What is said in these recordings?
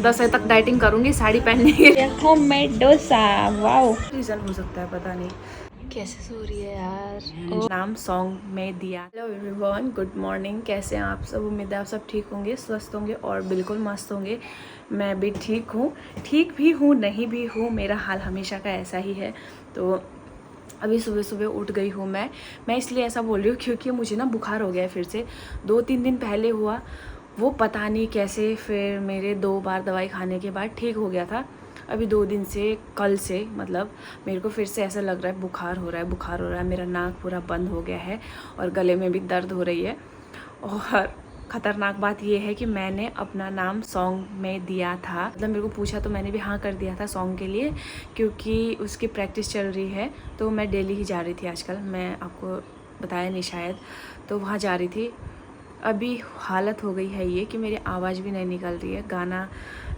10 तक डाइटिंग करूंगी साड़ी पहनने के लिए। Homemade dosa, wow. रीजन हो सकता है पता नहीं। कैसे सो रही है यार। नाम सॉन्ग में दिया। Hello everyone, good morning. कैसे हैं आप सब? उम्मीद है आप सब ठीक होंगे, स्वस्थ होंगे और बिल्कुल मस्त होंगे। मैं भी ठीक हूँ, ठीक भी हूँ नहीं भी हूँ, मेरा हाल हमेशा का ऐसा ही है। तो अभी सुबह सुबह उठ गई हूँ मैं इसलिए ऐसा बोल रही हूँ क्योंकि मुझे ना बुखार हो गया है फिर से। 2-3 दिन पहले हुआ, वो पता नहीं कैसे, फिर मेरे 2 बार दवाई खाने के बाद ठीक हो गया था। अभी 2 दिन से, कल से मतलब मेरे को फिर से ऐसा लग रहा है बुखार हो रहा है, बुखार हो रहा है। मेरा नाक पूरा बंद हो गया है और गले में भी दर्द हो रही है। और ख़तरनाक बात यह है कि मैंने अपना नाम सॉन्ग में दिया था, मतलब मेरे को पूछा तो मैंने भी हाँ कर दिया था सॉन्ग के लिए, क्योंकि उसकी प्रैक्टिस चल रही है। तो मैं डेली ही जा रही थी आजकल, मैं आपको बताया नहीं शायद, तो वहाँ जा रही थी। अभी हालत हो गई है ये कि मेरी आवाज़ भी नहीं निकल रही है, गाना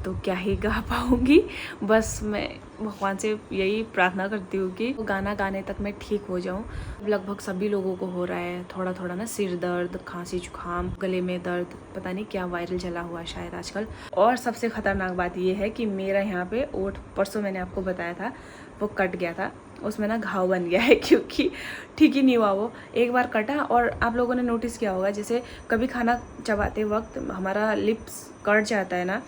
तो क्या ही गा पाऊँगी। बस मैं भगवान से यही प्रार्थना करती हूँ कि वो गाना गाने तक मैं ठीक हो जाऊँ। लगभग सभी लोगों को हो रहा है थोड़ा थोड़ा ना, सिर दर्द, खांसी, जुकाम, गले में दर्द, पता नहीं क्या वायरल चला हुआ है शायद आजकल। और सबसे ख़तरनाक बात ये है कि मेरा यहाँ पे ओठ, परसों मैंने आपको बताया था, वो कट गया था, उसमें ना घाव बन गया है क्योंकि ठीक ही नहीं हुआ। वो एक बार कटा, और आप लोगों ने नोटिस किया होगा जैसे कभी खाना चबाते वक्त हमारा लिप्स कट जाता है ना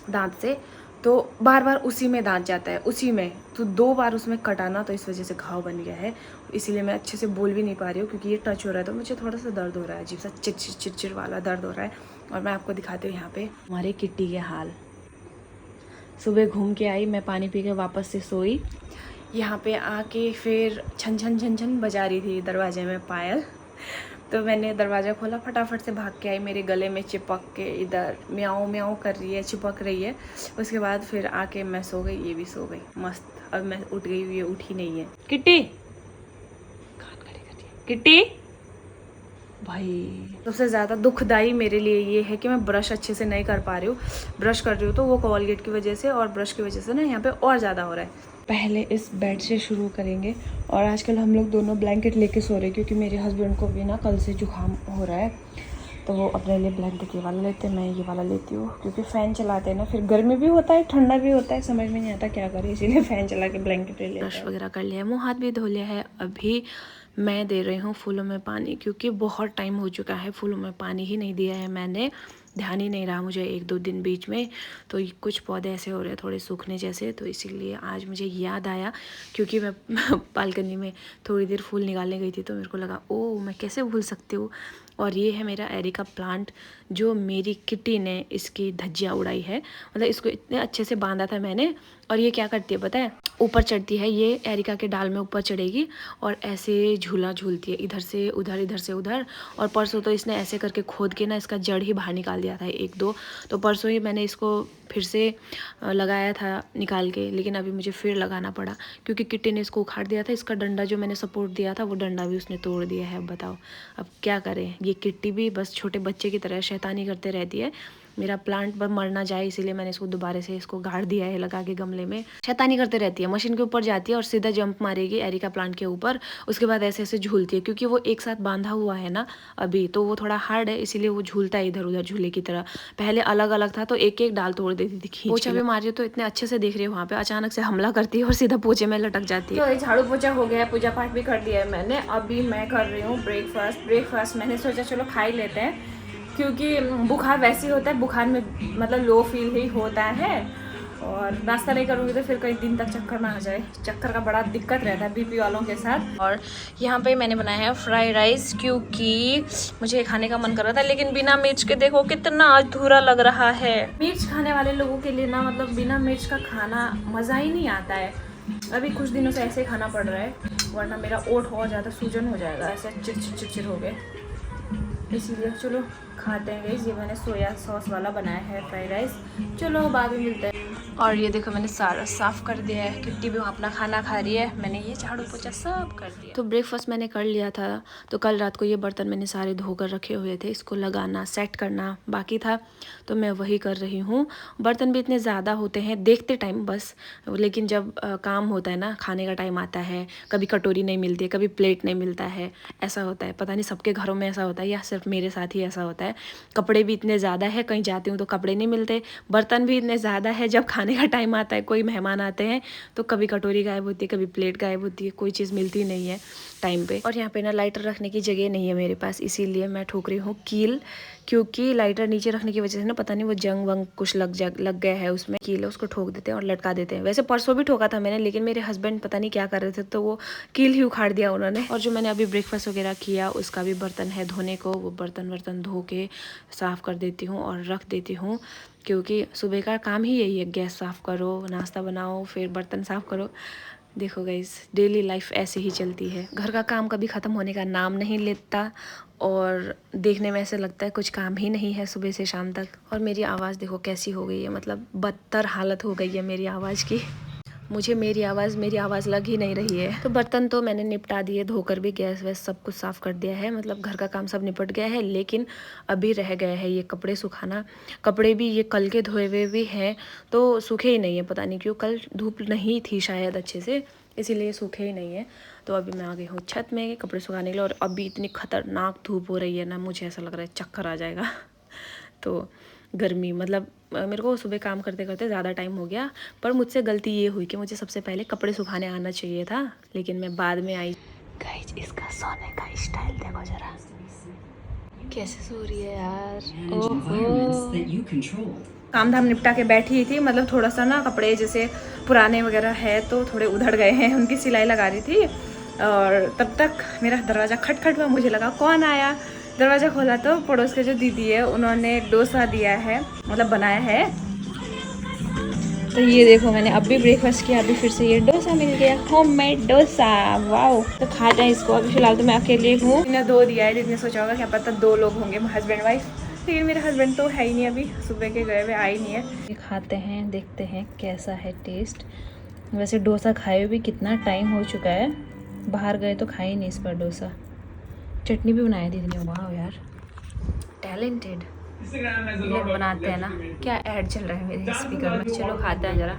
दांत से, तो बार बार उसी में दांत जाता है, उसी में, तो 2 बार उसमें कटाना, तो इस वजह से घाव बन गया है। इसीलिए मैं अच्छे से बोल भी नहीं पा रही हूँ क्योंकि ये टच हो रहा है तो मुझे थोड़ा सा दर्द हो रहा है, अजीब सा चिरचिर चिरचिर वाला दर्द हो रहा है। और मैं आपको दिखाती हूँ यहाँ पे हमारे किट्टी के हाल। सुबह घूम के आई, मैं पानी पी के वापस से सोई, यहाँ पे आके फिर छन छन छन छन बजा रही थी दरवाजे में पायल। तो मैंने दरवाज़ा खोला, फटाफट से भाग के आई, मेरे गले में चिपक के इधर म्याऊं म्याऊं कर रही है, चिपक रही है। उसके बाद फिर आके मैं सो गई, ये भी सो गई मस्त। अब मैं उठ गई, ये उठी नहीं है। किट्टी, कान खड़ी कर रही है किट्टी भाई। सबसे ज़्यादा दुखदाई मेरे लिए ये है कि मैं ब्रश अच्छे से नहीं कर पा रही हूँ। ब्रश कर रही हूँ तो वो कोलगेट की वजह से और ब्रश की वजह से ना यहाँ पे और ज़्यादा हो रहा है। पहले इस बेड से शुरू करेंगे। और आजकल हम लोग दोनों ब्लैंकेट लेके सो रहे हैं क्योंकि मेरे हस्बैंड को भी ना कल से जुकाम हो रहा है, तो वो अपने लिए ब्लैंकेट ये वाला लेते हैं, मैं ये वाला लेती हूँ क्योंकि फ़ैन चलाते हैं ना, फिर गर्मी भी होता है ठंडा भी होता है, समझ में नहीं आता क्या करें, इसीलिए फ़ैन चला के ब्लैंकेट ले लेते हैं। ब्रश वगैरह कर लिया है, मुँह हाथ भी धो लिया है। अभी मैं दे रही हूँ फूलों में पानी क्योंकि बहुत टाइम हो चुका है फूलों में पानी ही नहीं दिया है मैंने, ध्यान ही नहीं रहा मुझे 1-2 दिन बीच में। तो कुछ पौधे ऐसे हो रहे हैं थोड़े सूखने जैसे, तो इसीलिए आज मुझे याद आया क्योंकि मैं बालकनी में थोड़ी देर फूल निकालने गई थी, तो मेरे को लगा ओ मैं कैसे भूल सकती हूँ। और ये है मेरा एरिका प्लांट, जो मेरी किटी ने इसकी धज्जियाँ उड़ाई है, मतलब इसको इतने अच्छे से बांधा था मैंने। और ये क्या करती है पता है, ऊपर चढ़ती है, ये एरिका के डाल में ऊपर चढ़ेगी और ऐसे झूला झूलती है, इधर से उधर इधर से उधर। और परसों तो इसने ऐसे करके खोद के ना इसका जड़ ही बाहर निकाल दिया था 1-2, तो परसों ही मैंने इसको फिर से लगाया था निकाल के, लेकिन अभी मुझे फिर लगाना पड़ा क्योंकि किट्टी ने इसको उखाड़ दिया था। इसका डंडा जो मैंने सपोर्ट दिया था वो डंडा भी उसने तोड़ दिया है। अब बताओ अब क्या करें, ये किट्टी भी बस छोटे बच्चे की तरह शैतानी करते रहती है। मेरा प्लांट पर मर ना जाए इसीलिए मैंने इसको दोबारा से इसको गाड़ दिया है लगा के गमले में। शैतानी करते रहती है, मशीन के ऊपर जाती है और सीधा जंप मारेगी एरिका प्लांट के ऊपर, उसके बाद ऐसे ऐसे झूलती है क्योंकि वो एक साथ बांधा हुआ है ना अभी, तो वो थोड़ा हार्ड है इसीलिए वो झूलता है इधर उधर झूले की तरह। पहले अलग अलग था तो एक एक डाल तोड़ देती थी खींच। पोछा भी मारी तो इतने अच्छे से देख रही है, वहाँ पे अचानक से हमला करती है और सीधा पोछे में लटक जाती है। तो झाड़ू पोछा हो गया, पूजा पाठ भी कर दिया है मैंने। अभी मैं कर रही हूँ ब्रेकफास्ट मैंने सोचा चलो खा ही लेते हैं क्योंकि बुखार वैसे ही होता है, बुखार में मतलब लो फील ही होता है, और नाश्ता नहीं करूँगी तो फिर कई दिन तक चक्कर ना आ जाए। चक्कर का बड़ा दिक्कत रहता है बीपी वालों के साथ। और यहाँ पे मैंने बनाया है फ्राइड राइस क्योंकि मुझे खाने का मन कर रहा था, लेकिन बिना मिर्च के देखो कितना अधूरा लग रहा है। मिर्च खाने वाले लोगों के लिए ना मतलब बिना मिर्च का खाना मज़ा ही नहीं आता है। अभी कुछ दिनों से ऐसे ही खाना पड़ रहा है, वरना मेरा ओठ और ज़्यादा सूजन हो जाएगा, ऐसे चिरचिर हो गए। इसीलिए चलो खाते हैं गाइस। ये मैंने सोया सॉस वाला बनाया है फ्राइड राइस, चलो बाद में मिलते हैं। और ये देखो मैंने सारा साफ़ कर दिया है, किट्टी भी अपना खाना खा रही है, मैंने ये झाड़ू पोछा सब कर दिया। तो ब्रेकफास्ट मैंने कर लिया था, तो कल रात को ये बर्तन मैंने सारे धोकर रखे हुए थे, इसको लगाना सेट करना बाकी था, तो मैं वही कर रही हूँ। बर्तन भी इतने ज़्यादा होते हैं देखते टाइम बस, लेकिन जब काम होता है ना, खाने का टाइम आता है, कभी कटोरी नहीं मिलती है, कभी प्लेट नहीं मिलता है, ऐसा होता है। पता नहीं सबके घरों में ऐसा होता है या सिर्फ मेरे साथ ही ऐसा होता है। है। कपड़े भी इतने ज़्यादा है, कहीं जाती हूँ तो कपड़े नहीं मिलते, बर्तन भी इतने ज़्यादा है, जब खाने का टाइम आता है कोई मेहमान आते हैं तो कभी कटोरी गायब होती है, कभी प्लेट गायब होती है, कोई चीज़ मिलती नहीं है टाइम पे। और यहाँ पे ना लाइटर रखने की जगह नहीं है मेरे पास, इसीलिए मैं ठोक रही हूँ कील, क्योंकि लाइटर नीचे रखने की वजह से ना पता नहीं वो जंग वंग कुछ लग गया है उसमें। कील है उसको ठोक देते हैं और लटका देते हैं। वैसे परसों भी ठोका था मैंने, लेकिन मेरे हस्बैंड पता नहीं क्या कर रहे थे तो वो कील ही उखाड़ दिया उन्होंने। और जो मैंने अभी ब्रेकफास्ट वगैरह किया उसका भी बर्तन है धोने को, वो बर्तन धो के साफ़ कर देती हूँ और रख देती हूँ, क्योंकि सुबह का काम ही यही है, गैस साफ़ करो, नाश्ता बनाओ, फिर बर्तन साफ़ करो। देखो गाइस, डेली लाइफ ऐसे ही चलती है, घर का काम कभी ख़त्म होने का नाम नहीं लेता और देखने में ऐसे लगता है कुछ काम ही नहीं है सुबह से शाम तक। और मेरी आवाज़ देखो कैसी हो गई है, मतलब बदतर हालत हो गई है मेरी आवाज़ की। मुझे मेरी आवाज़ लग ही नहीं रही है। तो बर्तन तो मैंने निपटा दिए, धोकर भी गैस वैस सब कुछ साफ़ कर दिया है, मतलब घर का काम सब निपट गया है। लेकिन अभी रह गया है ये कपड़े सुखाना। कपड़े भी ये कल के धोए हुए भी हैं तो सूखे ही नहीं है, पता नहीं क्यों, कल धूप नहीं थी शायद अच्छे से, इसीलिए सूखे ही नहीं है। तो अभी मैं आ गई हूँ छत में कपड़े सुखाने के लिए, और अभी इतनी खतरनाक धूप हो रही है ना, मुझे ऐसा लग रहा है चक्कर आ जाएगा। तो गर्मी, मतलब मेरे को सुबह काम करते करते ज़्यादा टाइम हो गया, पर मुझसे गलती ये हुई कि मुझे सबसे पहले कपड़े सुखाने आना चाहिए था, लेकिन मैं बाद में आई। गाइस, इसका सोने का स्टाइल देखो जरा, कैसे सो रही है यार। ओहो, काम धाम निपटा के बैठी थी, मतलब थोड़ा सा ना कपड़े जैसे पुराने वगैरह है तो थोड़े उधड़ गए हैं, उनकी सिलाई लगा रही थी। और तब तक मेरा दरवाज़ा खटखट हुआ, मुझे लगा कौन आया। दरवाज़ा खोला तो पड़ोस के जो दीदी है उन्होंने डोसा दिया है, मतलब बनाया है। तो ये देखो, मैंने अभी ब्रेकफास्ट किया, अभी फिर से ये डोसा मिल गया, होममेड डोसा, वाओ। तो खा जाए इसको। अभी फिलहाल तो मैं अकेले हूँ, मैंने 2 दिया है, जिसने सोचा होगा क्या पता 2 लोग होंगे, हस्बैंड वाइफ, लेकिन मेरे हस्बैंड तो है ही नहीं, अभी सुबह के गए हुए आए नहीं है। ये खाते हैं, देखते हैं कैसा है टेस्ट। वैसे डोसा खाए भी कितना टाइम हो चुका है, बाहर गए तो खाए नहीं इस पर डोसा। चटनी भी बनाई दीदी ने, वाह यार, टैलेंटेड। ये बनाते हैं ना, क्या ऐड चल रहा है मेरे स्पीकर में, चलो खाते हैं जरा।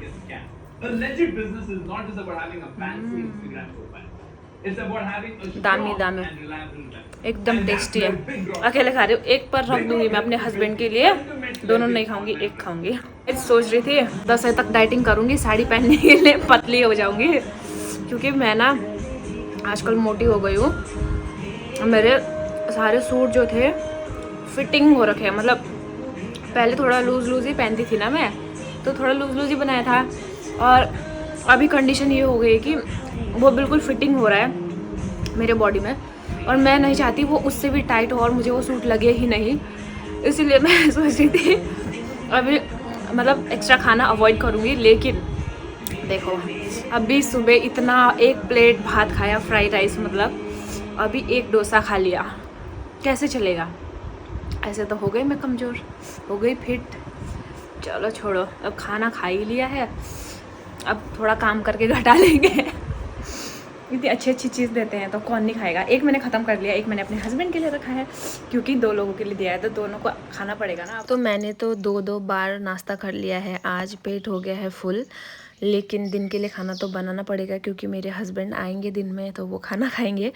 दामी एकदम टेस्टी है। अकेले खा रही हूँ, एक पर रख दूंगी मैं अपने हस्बैंड के लिए, दोनों नहीं खाऊंगी, एक खाऊंगी। सोच रही थी 10 बजे तक डाइटिंग करूंगी साड़ी पहनने के लिए, पतली हो जाऊंगी, क्योंकि मैं ना आजकल मोटी हो गई हूँ। मेरे सारे सूट जो थे फिटिंग हो रखे हैं, मतलब पहले थोड़ा लूज़ ही पहनती थी ना मैं, तो थोड़ा लूज़ ही बनाया था, और अभी कंडीशन ये हो गई कि वो बिल्कुल फिटिंग हो रहा है मेरे बॉडी में, और मैं नहीं चाहती वो उससे भी टाइट हो और मुझे वो सूट लगे ही नहीं। इसीलिए मैं सोच रही थी अभी मतलब एक्स्ट्रा खाना अवॉइड करूँगी। लेकिन देखो, अभी सुबह इतना 1 प्लेट भात खाया, फ्राइड राइस, मतलब अभी 1 डोसा खा लिया, कैसे चलेगा। ऐसे तो हो गई मैं कमज़ोर, हो गई फिट। चलो छोड़ो, अब खाना खा ही लिया है, अब थोड़ा काम करके घटा लेंगे। इतनी अच्छी चीज़ देते हैं तो कौन नहीं खाएगा। एक मैंने ख़त्म कर लिया, एक मैंने अपने हस्बैंड के लिए रखा है, क्योंकि 2 लोगों के लिए दिया है तो दोनों को खाना पड़ेगा ना। तो मैंने तो 2 बार नाश्ता कर लिया है, आज पेट हो गया है फुल, लेकिन दिन के लिए खाना तो बनाना पड़ेगा, क्योंकि मेरे हस्बैंड आएंगे दिन में तो वो खाना खाएंगे,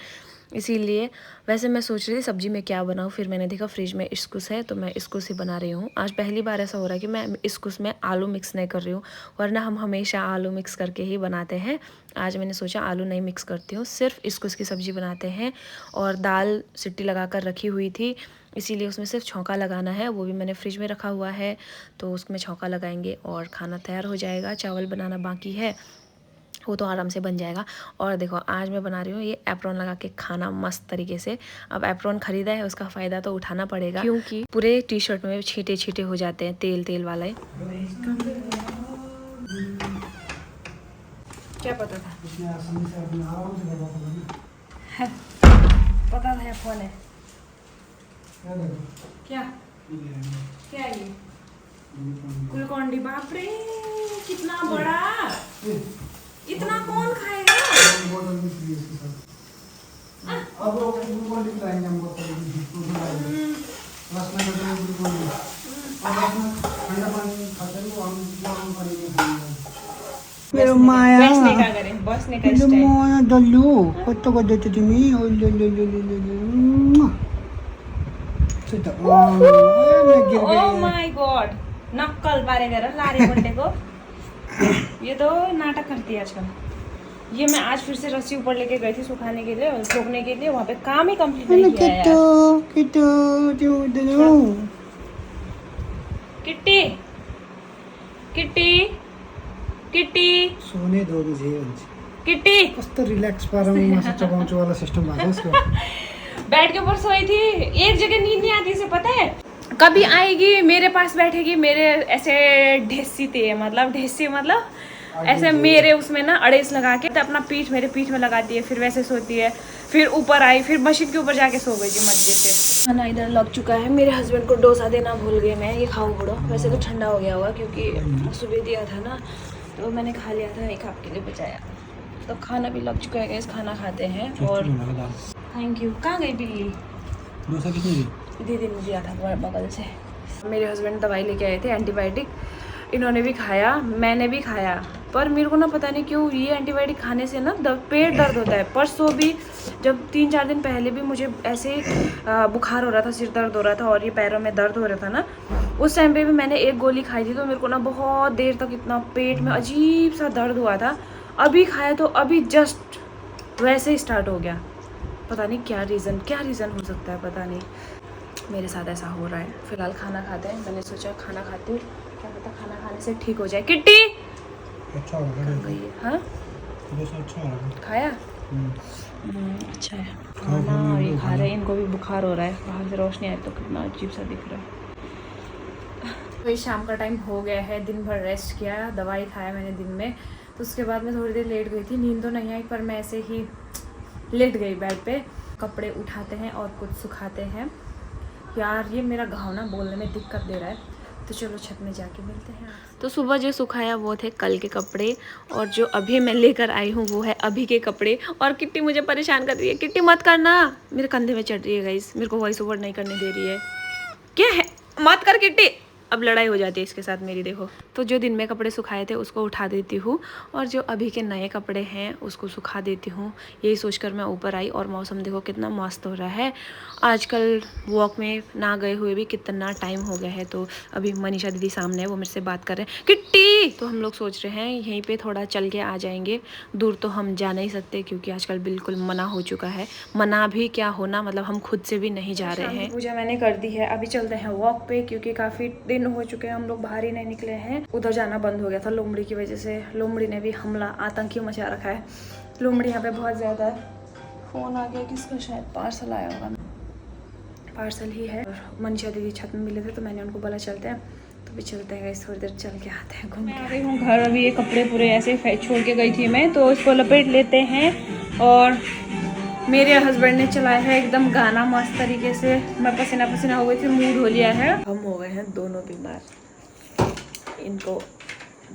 इसीलिए। वैसे मैं सोच रही थी सब्जी में क्या बनाऊँ, फिर मैंने देखा फ्रिज में इस्कुस है तो मैं इस्कुस ही बना रही हूँ। आज पहली बार ऐसा हो रहा है कि मैं इस्कुस में आलू मिक्स नहीं कर रही हूँ, वरना हम हमेशा आलू मिक्स करके ही बनाते हैं। आज मैंने सोचा आलू नहीं मिक्स करती हूँ, सिर्फ इस्कुस की सब्ज़ी बनाते हैं। और दाल सीटी लगा कर रखी हुई थी, इसीलिए उसमें सिर्फ छौंका लगाना है, वो भी मैंने फ्रिज में रखा हुआ है, तो उसमें छौंका लगाएंगे और खाना तैयार हो जाएगा। चावल बनाना बाकी है, वो तो आराम से बन जाएगा। और देखो, आज मैं बना रही हूँ ये एप्रॉन लगा के खाना मस्त तरीके से। अब एप्रॉन खरीदा है, उसका फ़ायदा तो उठाना पड़ेगा, क्योंकि पूरे टी-शर्ट में छींटे हो जाते हैं तेल वाले। क्या पता था, पता था फोन है क्या क्या ये ग्लूकॉन डी, बाप रे कितना बड़ा, इतना कौन खाएगा। अब ग्लूकॉन डी लाएंगे हम मेरो माया बस्ने का स्टाइल। माया डल्लु कस्तो गर्दैछ तिमी। ओह माय गॉड, नक्कल बारे कर लारे बंडे को। ये तो नाटक करती है आजकल। ये मैं आज फिर से रस्सी ऊपर लेके गई थी सुखाने के लिए और सूखने के लिए, वहाँ पे काम ही कंप्लीट नहीं किया यार। किट्टी किट्टी किट्टी सोने दो मुझे। किट्टी कस्तो रिलैक्स पारा में मासा चबाउँछु वाला सिस्टम भएको इसको। बेड के ऊपर सोई थी, एक जगह नींद नहीं आती, इसे पता है। कभी आएगी मेरे पास बैठेगी, मेरे ऐसे ढेसी थे, मतलब ढेसी मतलब ऐसे मेरे उसमें ना अड़ेस लगा के तो अपना पीठ मेरे पीठ में लगाती है, फिर वैसे सोती है, फिर ऊपर आई, फिर मशीन के ऊपर जाके सो गई थी मजे से। खाना इधर लग चुका है, मेरे हस्बैंड को डोसा देना भूल गई मैं। ये खाओ बड़ो, वैसे तो ठंडा हो गया होगा क्योंकि सुबह दिया था ना, तो मैंने खा लिया था, एक आपके लिए बचाया। तो खाना भी लग चुका है गैस, खाना खाते हैं। और थैंक यू। कहाँ गई बिल्ली? डोसा कितने दी? दीदी ने दिया था बगल से। मेरे हस्बैंड दवाई लेके आए थे एंटीबायोटिक, इन्होंने भी खाया, मैंने भी खाया, पर मेरे को ना पता नहीं क्यों ये एंटीबायोटिक खाने से ना पेट दर्द होता है। परसों भी जब 3-4 दिन पहले भी मुझे ऐसे बुखार हो रहा था, सिर दर्द हो रहा था और ये पैरों में दर्द हो रहा था ना, उस टाइम पे भी मैंने एक गोली खाई थी, तो मेरे को ना बहुत देर तक इतना पेट में अजीब सा दर्द हुआ था। अभी खाया तो अभी जस्ट वैसे ही स्टार्ट हो गया। पता नहीं क्या रीज़न हो सकता है, पता नहीं, मेरे साथ ऐसा हो रहा है। फिलहाल खाना खाते हैं, मैंने सोचा खाना खाती हूँ, क्या पता खाना खाने से ठीक हो जाए। किट्टी अच्छा हो गया। हाँ डोसा अच्छा हो गया। खाया? अच्छा है खाना। ये खा रहे हैं, इनको भी बुखार हो रहा है, बाहर से रोशनी आई तो कितना अजीब सा दिख रहा है। तो शाम का टाइम हो गया है, दिन भर रेस्ट किया, दवाई खाया मैंने दिन में, तो उसके बाद मैं थोड़ी देर लेट गई थी। नींद तो नहीं आई पर मैं ऐसे ही लेट गई बेड पे। कपड़े उठाते हैं और कुछ सुखाते हैं। यार ये मेरा घाव ना बोलने में दिक्कत दे रहा है, तो चलो छत में जाके मिलते हैं। तो सुबह जो सुखाया वो थे कल के कपड़े, और जो अभी मैं लेकर आई हूँ वो है अभी के कपड़े। और किट्टी मुझे परेशान कर रही है, किट्टी मत करना, मेरे कंधे में चढ़ रही है गाइस, मेरे को वॉइस ओवर नहीं करने दे रही है। क्या है, मत कर किट्टी, अब लड़ाई हो जाती है इसके साथ मेरी। देखो, तो जो दिन में कपड़े सुखाए थे उसको उठा देती हूँ और जो अभी के नए कपड़े हैं उसको सुखा देती हूँ। यही सोचकर मैं ऊपर आई और मौसम देखो कितना मस्त हो रहा है। आजकल वॉक में ना गए हुए भी कितना टाइम हो गया है। तो अभी मनीषा दीदी सामने है, वो मेरे से बात कर रहे हैं, किट्टी, तो हम लोग सोच रहे हैं यहीं पे थोड़ा चल के आ जाएंगे। दूर तो हम जा नहीं सकते क्योंकि आजकल बिल्कुल मना हो चुका है। मना भी क्या होना, मतलब हम खुद से भी नहीं जा रहे हैं। पूजा मैंने कर दी है, अभी चलते हैं वॉक पे क्योंकि काफ़ी दिन हो चुके हैं हम लोग बाहर ही नहीं निकले हैं। उधर जाना बंद हो गया था लोमड़ी की वजह से। लोमड़ी ने भी हमला आतंकी मचा रखा है। लोमड़ी यहाँ पे बहुत ज़्यादा है। फ़ोन आ गया किसका, शायद पार्सल आया होगा, पार्सल ही है। और मनीषा दीदी छत में मिले थे तो मैंने उनको बोला चलते हैं, तो भी चलते हैं गाइस, थोड़ी देर चल के आते हैं, घूम के आ गई हूँ घर। अभी ये कपड़े पूरे ऐसे छोड़ के गई थी मैं, तो इसको लपेट लेते हैं। और मेरे हस्बैंड ने चलाया है एकदम गाना मस्त तरीके से। मैं पसीना पसीना हो गई थी, मूड हो लिया है। हम हो गए हैं दोनों बीमार, इनको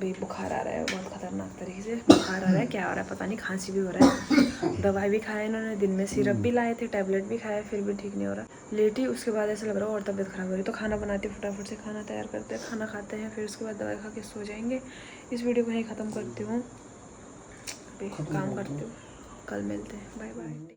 भी बुखार आ रहा है, बहुत खतरनाक तरीके से बुखार आ रहा है। क्या हो रहा है पता नहीं, खांसी भी हो रहा है। दवाई भी खाया इन्होंने, दिन में सिरप भी लाए थे, टैबलेट भी खाया, फिर भी ठीक नहीं हो रहा। लेटी उसके बाद ऐसा लग रहा है और तबीयत खराब हो रही। तो खाना बनाते फटाफट से, खाना तैयार करते हैं, खाना खाते हैं, फिर उसके बाद दवाई खा के सो जाएंगे। इस वीडियो को यहीं ख़त्म करती हूँ, अभी काम करती हूँ, कल मिलते हैं, बाय बाय।